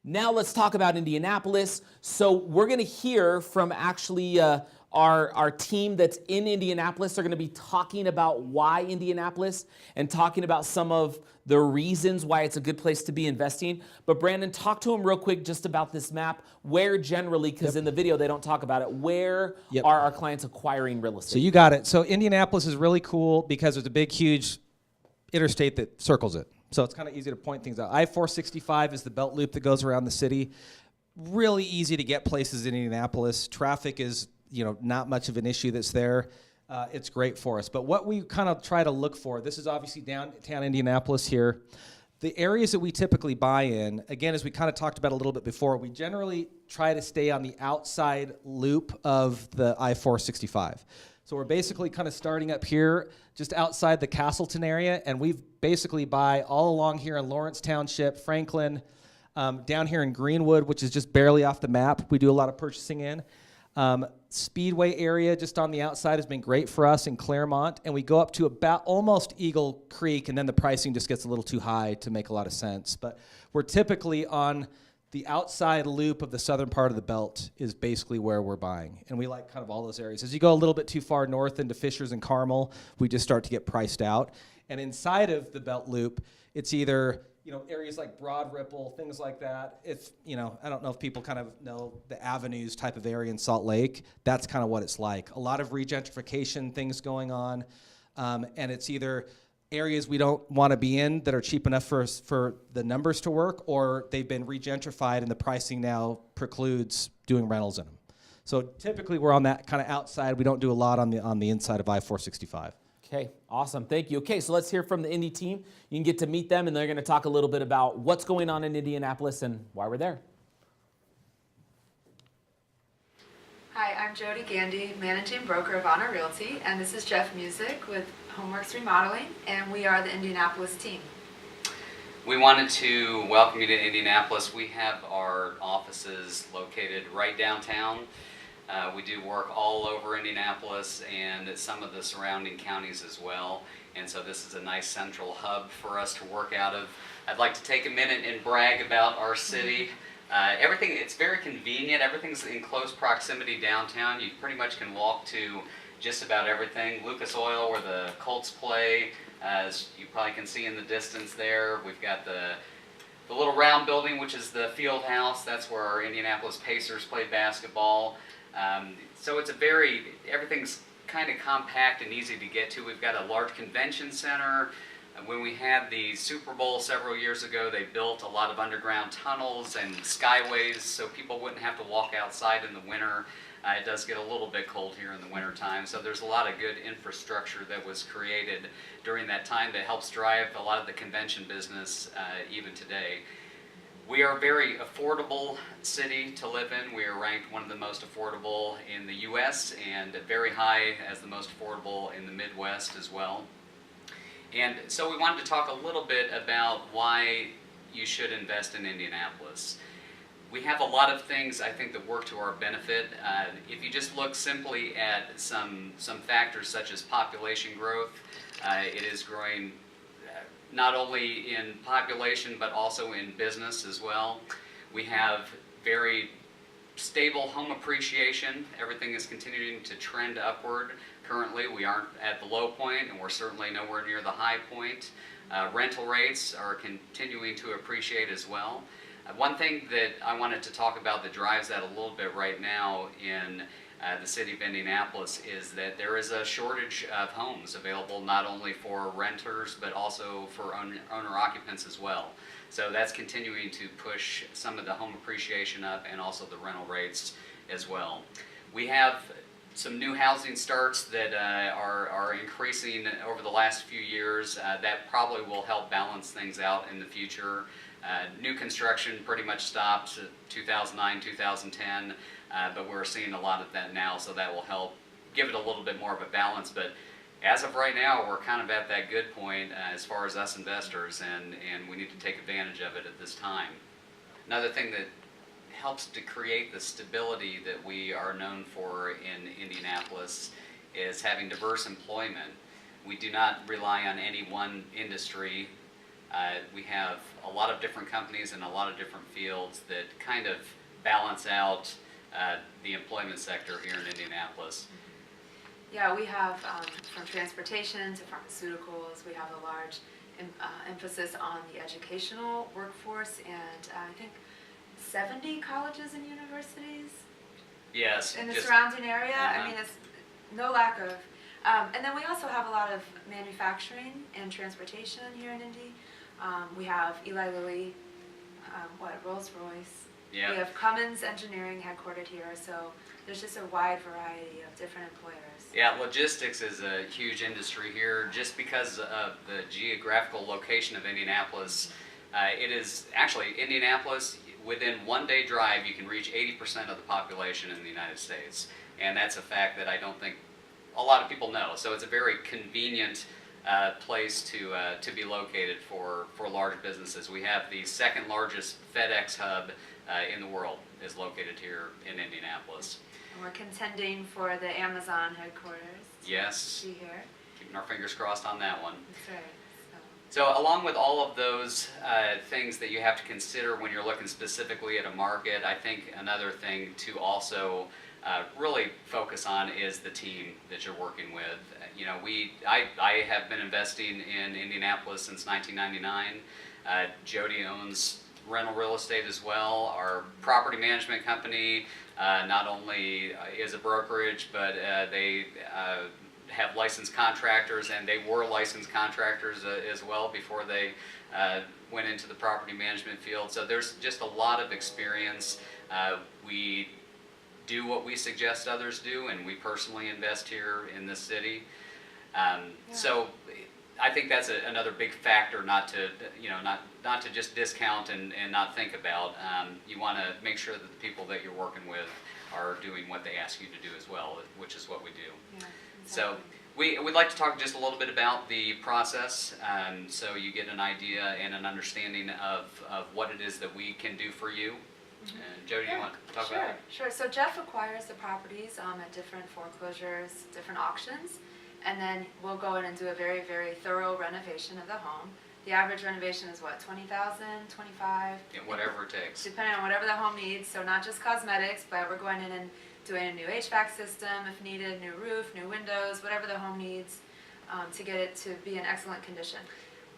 Now let's talk about Indianapolis. So we're going to hear from actually our team that's in Indianapolis. They're going to be talking about why Indianapolis and talking about some of the reasons why it's a good place to be investing. But Brandon, talk to them real quick just about this map. Where generally, because in the video they don't talk about it, where are our clients acquiring real estate? So you got it. So Indianapolis is really cool because there's a big, huge interstate that circles it. So it's kind of easy to point things out. I-465 is the belt loop that goes around the city. Really easy to get places in Indianapolis. Traffic is, not much of an issue that's there. It's great for us. But what we kind of try to look for, this is obviously downtown Indianapolis here. The areas that we typically buy in, again, as we kind of talked about a little bit before, we generally try to stay on the outside loop of the I-465. So we're basically kind of starting up here just outside the Castleton area, and we basically buy all along here in Lawrence Township, Franklin, down here in Greenwood, which is just barely off the map. We do a lot of purchasing in. Speedway area just on the outside has been great for us in Claremont, and we go up to about almost Eagle Creek, and then the pricing just gets a little too high to make a lot of sense. But we're typically on the outside loop of the southern part of the belt is basically where we're buying. And we like kind of all those areas. As you go a little bit too far north into Fishers and Carmel, we just start to get priced out. And inside of the belt loop, it's either areas like Broad Ripple, things like that. If, I don't know if people kind of know the Avenues type of area in Salt Lake. That's kind of what it's like. A lot of regentrification things going on. And it's either areas we don't want to be in that are cheap enough for the numbers to work, or they've been regentrified and the pricing now precludes doing rentals in them. So typically we're on that kind of outside. We don't do a lot on the inside of I-465. Okay, awesome. Thank you. Okay, so let's hear from the Indy team. You can get to meet them, and they're going to talk a little bit about what's going on in Indianapolis and why we're there. Hi, I'm Jody Gandy, Managing Broker of Honor Realty, and this is Jeff Music with Homeworks Remodeling, and we are the Indianapolis team. We wanted to welcome you to Indianapolis. We have our offices located right downtown. We do work all over Indianapolis and some of the surrounding counties as well. And so this is a nice central hub for us to work out of. I'd like to take a minute and brag about our city. It's very convenient. Everything's in close proximity downtown. You pretty much can walk to just about everything. Lucas Oil, where the Colts play, as you probably can see in the distance there. We've got the little round building, which is the field house. That's where our Indianapolis Pacers play basketball. So everything's kind of compact and easy to get to. We've got a large convention center. When we had the Super Bowl several years ago, they built a lot of underground tunnels and skyways so people wouldn't have to walk outside in the winter. It does get a little bit cold here in the winter time, so there's a lot of good infrastructure that was created during that time that helps drive a lot of the convention business even today. We are a very affordable city to live in. We are ranked one of the most affordable in the U.S. and very high as the most affordable in the Midwest as well. And so we wanted to talk a little bit about why you should invest in Indianapolis. We have a lot of things, I think, that work to our benefit. If you just look simply at some factors such as population growth, it is growing not only in population but also in business as well. We have very stable home appreciation. Everything is continuing to trend upward. Currently, we aren't at the low point, and we're certainly nowhere near the high point. Rental rates are continuing to appreciate as well. One thing that I wanted to talk about that drives that a little bit right now in the city of Indianapolis is that there is a shortage of homes available not only for renters but also for owner-occupants as well. So that's continuing to push some of the home appreciation up and also the rental rates as well. We have some new housing starts that are increasing over the last few years. That probably will help balance things out in the future. New construction pretty much stopped 2009, 2010, but we're seeing a lot of that now, so that will help give it a little bit more of a balance. But as of right now, we're kind of at that good point as far as us investors, and we need to take advantage of it at this time. Another thing that helps to create the stability that we are known for in Indianapolis is having diverse employment. We do not rely on any one industry We have a lot of different companies in a lot of different fields that kind of balance out the employment sector here in Indianapolis. Yeah, we have from transportation to pharmaceuticals, we have a large emphasis on the educational workforce, and I think 70 colleges and universities Yes. in the surrounding area. Uh-huh. I mean, it's no lack of. And then we also have a lot of manufacturing and transportation here in Indy. We have Eli Lilly, Rolls-Royce. Yeah. We have Cummins Engineering headquartered here, so there's just a wide variety of different employers. Yeah, logistics is a huge industry here just because of the geographical location of Indianapolis. It is actually Indianapolis, within 1 day drive, you can reach 80% of the population in the United States. And that's a fact that I don't think a lot of people know. So it's a very convenient place to be located for large businesses. We have the second largest FedEx hub in the world is located here in Indianapolis. And we're contending for the Amazon headquarters. Yes. To be here. Keeping our fingers crossed on that one. That's right. So along with all of those things that you have to consider when you're looking specifically at a market, I think another thing to also really focus on is the team that you're working with. You know, I have been investing in Indianapolis since 1999. Jody owns rental real estate as well. Our property management company not only is a brokerage, but they have licensed contractors, and they were licensed contractors as well before they went into the property management field. So there's just a lot of experience. We do what we suggest others do, and we personally invest here in this city. So I think that's another big factor not to just discount and not think about. You want to make sure that the people that you're working with are doing what they ask you to do as well, which is what we do. Yeah, exactly. So we'd like to talk just a little bit about the process, so you get an idea and an understanding of what it is that we can do for you. And Jody, you want to talk about it? Sure. So Jeff acquires the properties at different foreclosures, different auctions, and then we'll go in and do a very, very thorough renovation of the home. The average renovation is what, 20,000, 25? Yeah, whatever it takes. Depending on whatever the home needs. So not just cosmetics, but we're going in and doing a new HVAC system if needed, new roof, new windows, whatever the home needs to get it to be in excellent condition.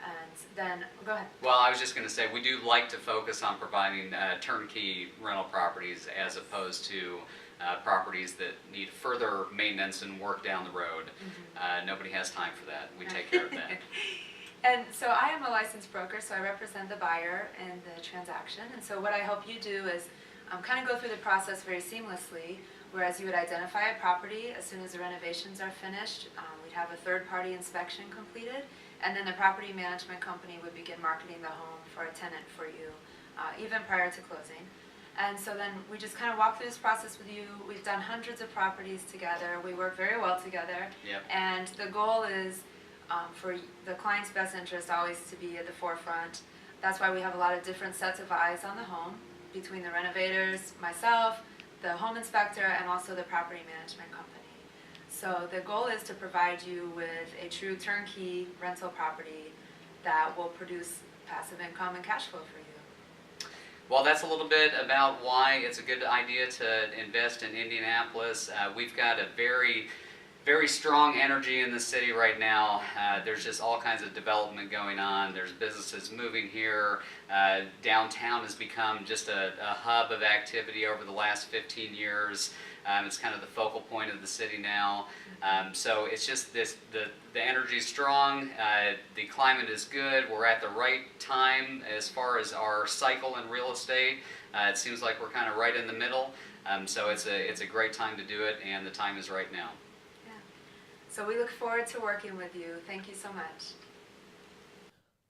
And then, go ahead. Well, I was just going to say, we do like to focus on providing turnkey rental properties as opposed to properties that need further maintenance and work down the road. Nobody has time for that. We take care of that. And so I am a licensed broker, so I represent the buyer in the transaction. And so what I help you do is kind of go through the process very seamlessly, whereas you would identify a property as soon as the renovations are finished. We'd have a third-party inspection completed, and then the property management company would begin marketing the home for a tenant for you, even prior to closing. And so then we just kind of walk through this process with you. We've done hundreds of properties together. We work very well together. Yep. And the goal is for the client's best interest always to be at the forefront. That's why we have a lot of different sets of eyes on the home, between the renovators, myself, the home inspector, and also the property management company. So the goal is to provide you with a true turnkey rental property that will produce passive income and cash flow for you. Well, that's a little bit about why it's a good idea to invest in Indianapolis. We've got a very strong energy in the city right now. There's just all kinds of development going on. There's businesses moving here. Downtown has become just a hub of activity over the last 15 years. It's kind of the focal point of the city now. So it's just the energy's strong. The climate is good. We're at the right time as far as our cycle in real estate. It seems like we're kind of right in the middle. So it's a great time to do it, and the time is right now. So we look forward to working with you. Thank you so much.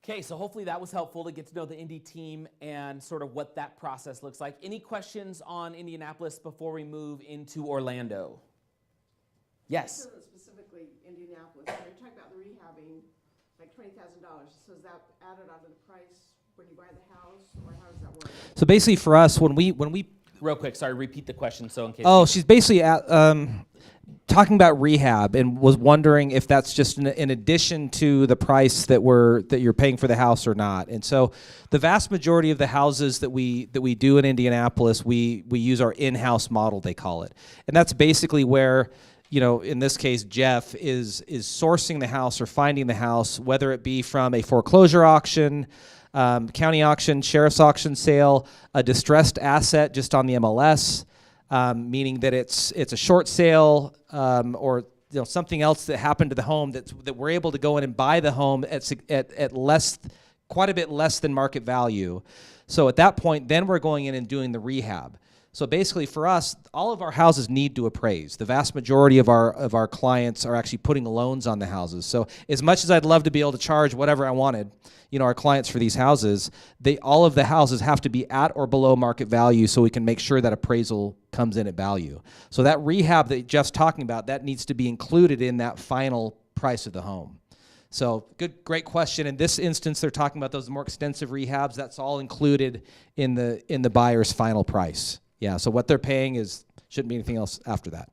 Okay, so hopefully that was helpful to get to know the Indy team and sort of what that process looks like. Any questions on Indianapolis before we move into Orlando? Yes? Specifically Indianapolis, when you're talking about the rehabbing, like $20,000, so is that added onto the price when you buy the house, or how does that work? So basically for us, when we Real quick, sorry, repeat the question so in case. Oh, she's basically talking about rehab and was wondering if that's just in addition to the price that you're paying for the house or not. And so the vast majority of the houses that we do in Indianapolis, we use our in-house model, they call it. And that's basically where, in this case, Jeff is sourcing the house or finding the house, whether it be from a foreclosure auction, county auction, sheriff's auction sale, a distressed asset just on the MLS, meaning that it's a short sale or something else that happened to the home that we're able to go in and buy the home at quite a bit less than market value. So at that point, then we're going in and doing the rehab. So basically for us, all of our houses need to appraise. The vast majority of our clients are actually putting loans on the houses. So as much as I'd love to be able to charge whatever I wanted, our clients for these houses, all of the houses have to be at or below market value so we can make sure that appraisal comes in at value. So that rehab that Jeff's talking about, that needs to be included in that final price of the home. So great question. In this instance, they're talking about those more extensive rehabs. That's all included in the buyer's final price. Yeah, so what they're paying shouldn't be anything else after that.